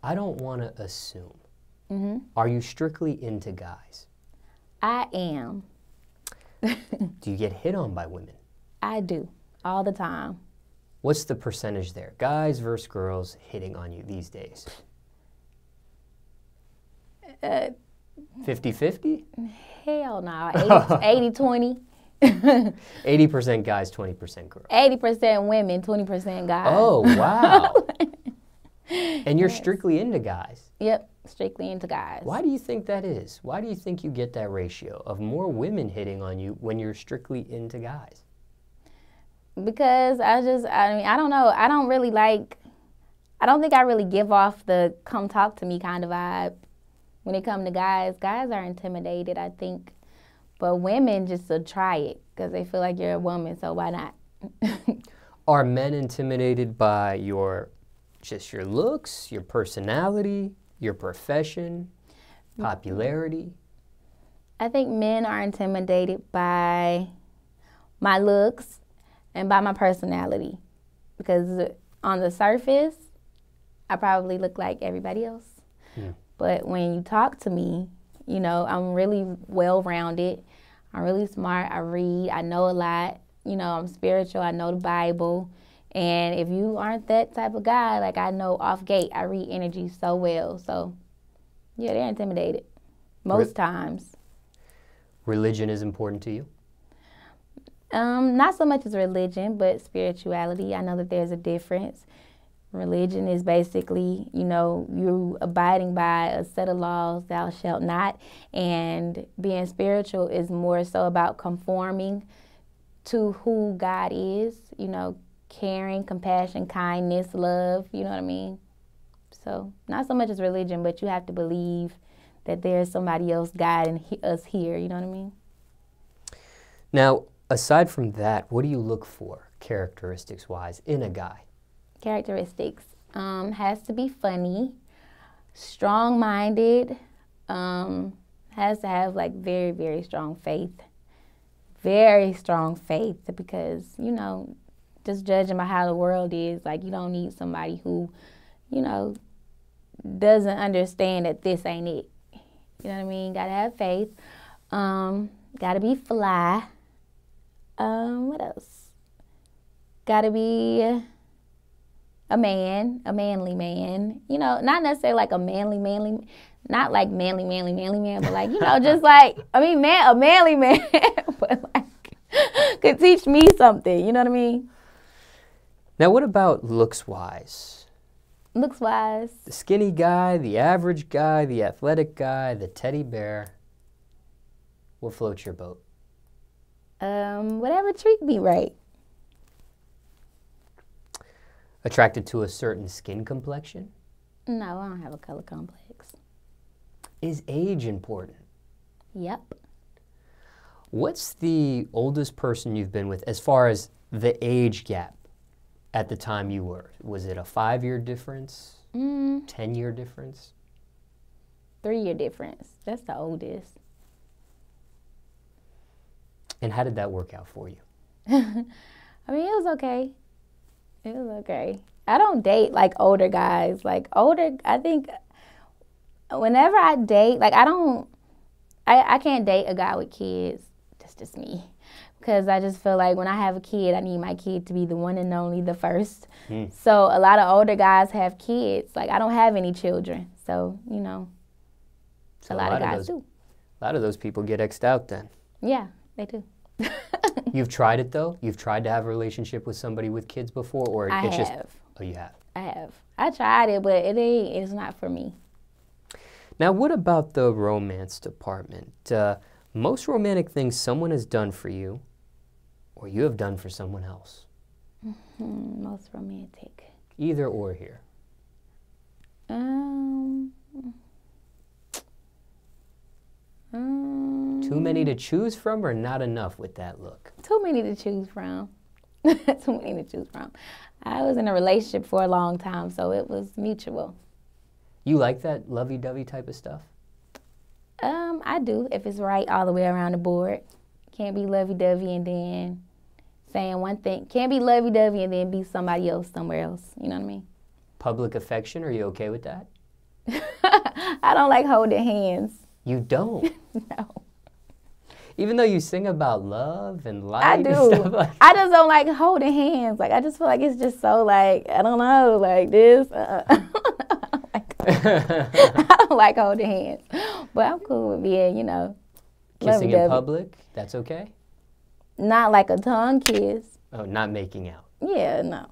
I don't want to assume. Mm-hmm. Are you strictly into guys? I am. Do you get hit on by women? I do, all the time. What's the percentage there? Guys versus girls hitting on you these days? 50-50? Hell no, 80-20. 80% guys, 20% girls. 80% women, 20% guys. Oh, wow. And you're strictly into guys? Yep, strictly into guys. Why do you think that is? Why do you think you get that ratio of more women hitting on you when you're strictly into guys? Because I don't know. I don't think I really give off the come talk to me kind of vibe. When it comes to guys, guys are intimidated, I think. But women just will try it because they feel like you're a woman, so why not? Are men intimidated by your looks, your personality, your profession, popularity? I think men are intimidated by my looks and by my personality. Because on the surface, I probably look like everybody else. But when you talk to me, you know, I'm really well-rounded. I'm really smart. I read. I know a lot. You know, I'm spiritual. I know the Bible. And if you aren't that type of guy, like I know off gate, I read energy so well. So, yeah, they're intimidated most times. Religion is important to you? Not so much as religion, but spirituality. I know that there's a difference. Religion is basically, you know, you abiding by a set of laws, thou shalt not. And being spiritual is more so about conforming to who God is, you know, caring, compassion, kindness, love, you know what I mean? So not so much as religion, but you have to believe that there's somebody else guiding us here, you know what I mean? Now, aside from that, what do you look for, characteristics-wise, in a guy? Characteristics. Has to be funny, strong-minded, has to have like very, very strong faith. Very strong faith because, you know, just judging by how the world is, like you don't need somebody who, you know, doesn't understand that this ain't it. You know what I mean? Gotta have faith. Gotta be fly. What else? Gotta be a manly man. You know, not necessarily like a manly, not like manly man, but like, you know, just like, I mean, a manly man, but like, could teach me something, you know what I mean? Now, what about looks-wise? Looks-wise? The skinny guy, the average guy, the athletic guy, the teddy bear. What floats your boat? Whatever treat me right. Attracted to a certain skin complexion? No, I don't have a color complex. Is age important? Yep. What's the oldest person you've been with as far as the age gap at the time you were? Was it a 5-year difference? 10-year difference? 3-year difference. That's the oldest. And how did that work out for you? I mean, it was okay. It was okay. I don't date like older guys. Like I think whenever I date, like I can't date a guy with kids. That's just me. Because I just feel like when I have a kid, I need my kid to be the one and only, the first. So a lot of older guys have kids. Like I don't have any children. So, you know, So a lot of guys do. A lot of those people get X'd out then. Yeah, they do. You've tried it though? You've tried to have a relationship with somebody with kids before, or I it's have. just oh, you have? I have. I tried it, but it's not for me. Now, what about the romance department? Most romantic things someone has done for you, or you have done for someone else. Most romantic. Either or here. Too many to choose from, or not enough with that look? Too many to choose from. Too many to choose from. I was in a relationship for a long time, so it was mutual. You like that lovey-dovey type of stuff? I do, if it's right all the way around the board. Can't be lovey-dovey and then saying one thing. Can't be lovey-dovey and then be somebody else somewhere else. You know what I mean? Public affection, are you okay with that? I don't like holding hands. You don't? No. Even though you sing about love and life I and do. stuff like that. I just don't like holding hands. Like, I just feel like it's just so, like, I don't know, like this. I don't like holding hands. But I'm cool with being, you know, Kissing in public, that's okay? Not like a tongue kiss. Oh, not making out. Yeah, no.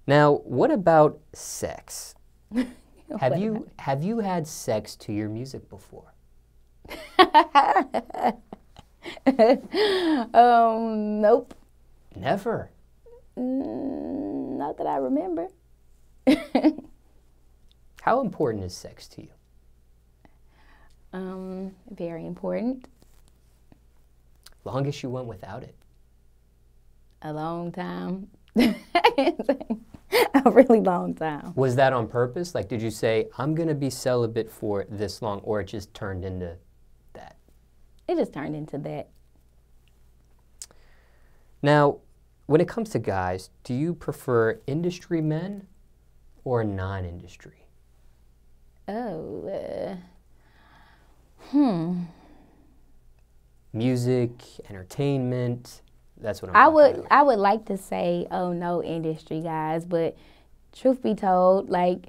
Now, what about sex? Have you had sex to your music before? Nope. Never. Not that I remember. How important is sex to you? Very important. Longest you went without it? A long time. A really long time. Was that on purpose? Like, did you say, I'm going to be celibate for this long, or it just turned into that? It just turned into that. Now, when it comes to guys, do you prefer industry men or non-industry? Music, entertainment, that's what I'm talking about. I would like to say, oh, no industry guys, but truth be told, like,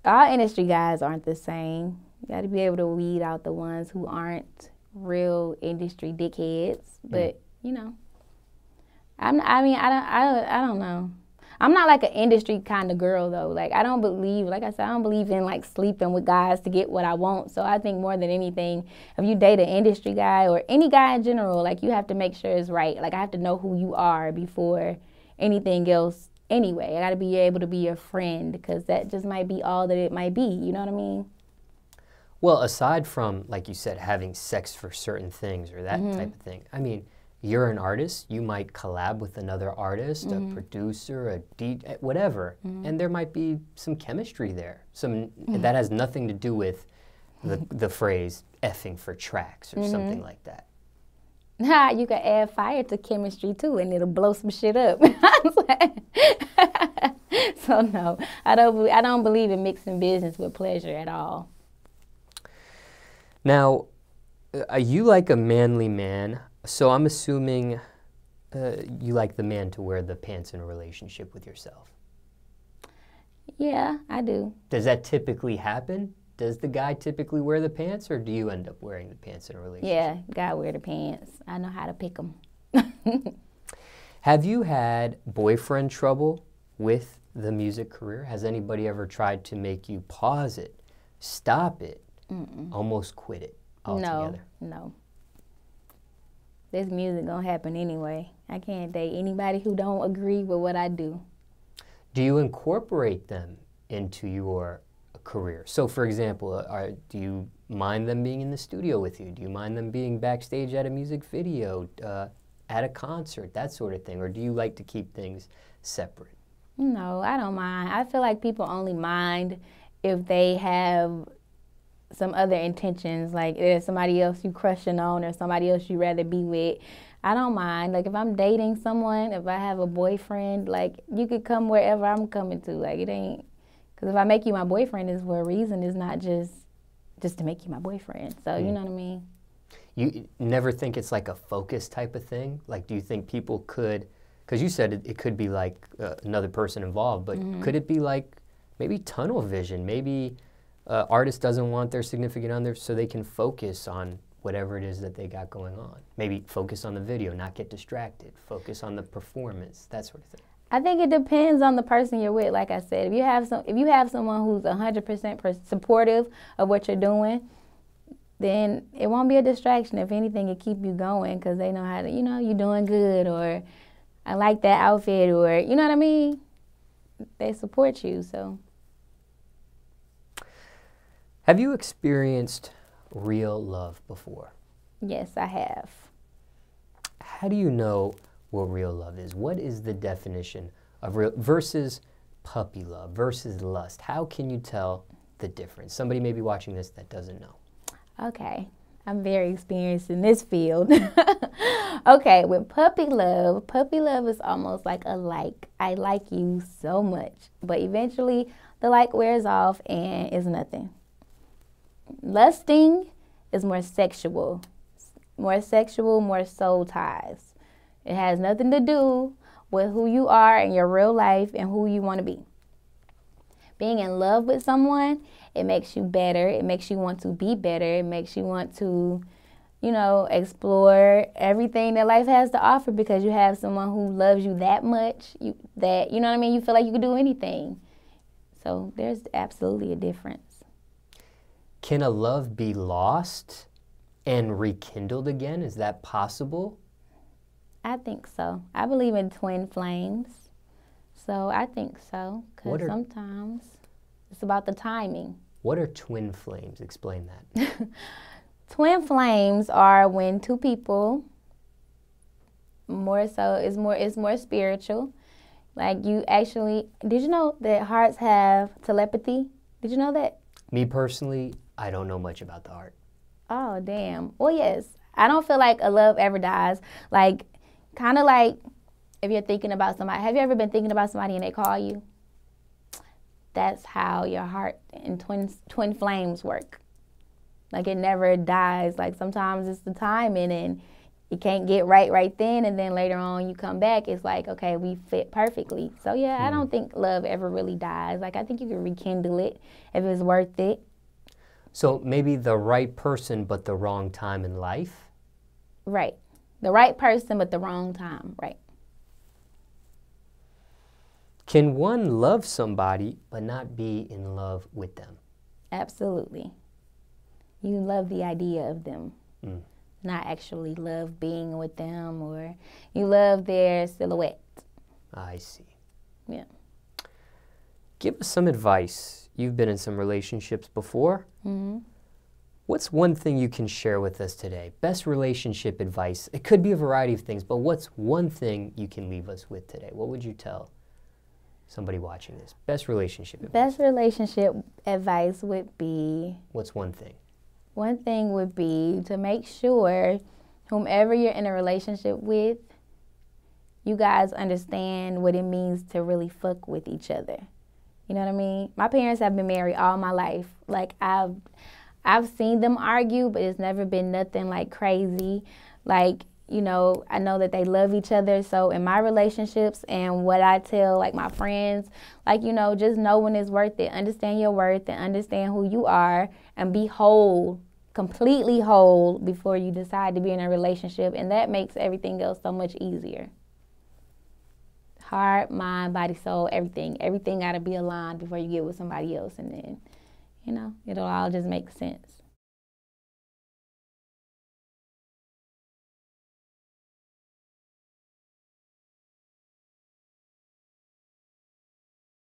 all industry guys aren't the same. You got to be able to weed out the ones who aren't real industry dickheads. But, you know, I don't know. I'm not like an industry kind of girl, though. Like, I don't believe, like I said, I don't believe in, like, sleeping with guys to get what I want. So I think more than anything, if you date an industry guy or any guy in general, like, you have to make sure it's right. Like, I have to know who you are before anything else anyway. I got to be able to be your friend because that just might be all that it might be. You know what I mean? Well, aside from, like you said, having sex for certain things or that type of thing, I mean, you're an artist, you might collab with another artist, a producer, a DJ, whatever, and there might be some chemistry there. That has nothing to do with the phrase effing for tracks or something like that. You can add fire to chemistry too, and it'll blow some shit up. So no, I don't believe in mixing business with pleasure at all. Now, you like a manly man. So I'm assuming you like the man to wear the pants in a relationship with yourself. Yeah, I do. Does that typically happen? Does the guy typically wear the pants, or do you end up wearing the pants in a relationship? Yeah, gotta wear the pants. I know how to pick them. Have you had boyfriend trouble with the music career? Has anybody ever tried to make you pause it, stop it, almost quit it altogether? No. This music gonna happen anyway. I can't date anybody who don't agree with what I do. Do you incorporate them into your career? So, for example, do you mind them being in the studio with you? Do you mind them being backstage at a music video, at a concert, that sort of thing? Or do you like to keep things separate? No, I don't mind. I feel like people only mind if they have some other intentions, like there's somebody else you crushing on or somebody else you'd rather be with. I don't mind. Like, if I'm dating someone, if I have a boyfriend, like, you could come wherever I'm coming to. Like, it ain't, because if I make you my boyfriend, it's for a reason. It's not just to make you my boyfriend. So, you know what I mean? You never think it's like a focus type of thing? Like, do you think people could, because you said it could be like another person involved, but could it be like maybe tunnel vision? Maybe artist doesn't want their significant other so they can focus on whatever it is that they got going on. Maybe focus on the video, not get distracted, focus on the performance, that sort of thing. I think it depends on the person you're with. Like I said, if you have someone who's 100% supportive of what you're doing, then it won't be a distraction. If anything, it keep you going because they know how to, you're doing good, or I like that outfit, or you know what I mean? They support you, so. Have you experienced real love before? Yes, I have. How do you know what real love is? What is the definition of real versus puppy love versus lust? How can you tell the difference? Somebody may be watching this that doesn't know. Okay, I'm very experienced in this field. Okay, with puppy love is almost like a like. I like you so much. But eventually, the like wears off and is nothing. Lusting is more sexual, more soul ties. It has nothing to do with who you are in your real life and who you want to be. Being in love with someone, it makes you better. It makes you want to be better. It makes you want to, explore everything that life has to offer because you have someone who loves you that much, you know what I mean? You feel like you can do anything. So there's absolutely a difference. Can a love be lost and rekindled again? Is that possible? I think so. I believe in twin flames. So I think so, because sometimes it's about the timing. What are twin flames? Explain that. Twin flames are when two people, it's more spiritual. Like did you know that hearts have telepathy? Did you know that? Me personally, I don't know much about the heart. Oh, damn. Well, yes. I don't feel like a love ever dies. Like, kind of like if you're thinking about somebody. Have you ever been thinking about somebody and they call you? That's how your heart and twin flames work. Like, it never dies. Like, sometimes it's the timing and you can't get right then, and then later on you come back, it's like, okay, we fit perfectly. So, yeah, I don't think love ever really dies. Like, I think you can rekindle it if it's worth it. So maybe the right person but the wrong time in life? Right. The right person but the wrong time, right. Can one love somebody but not be in love with them? Absolutely. You love the idea of them, not actually love being with them, or you love their silhouette. I see. Yeah. Give us some advice. You've been in some relationships before. Mm-hmm. What's one thing you can share with us today? Best relationship advice. It could be a variety of things, but what's one thing you can leave us with today? What would you tell somebody watching this? Best relationship advice. Best relationship advice would be... What's one thing? One thing would be to make sure whomever you're in a relationship with, you guys understand what it means to really fuck with each other. You know what I mean? My parents have been married all my life. Like, I've seen them argue, but it's never been nothing like crazy. Like, I know that they love each other. So in my relationships and what I tell like my friends, like, just know when it's worth it. Understand your worth and understand who you are and be whole, completely whole before you decide to be in a relationship. And that makes everything else so much easier. Heart, mind, body, soul, everything. Everything got to be aligned before you get with somebody else. And then, it'll all just make sense.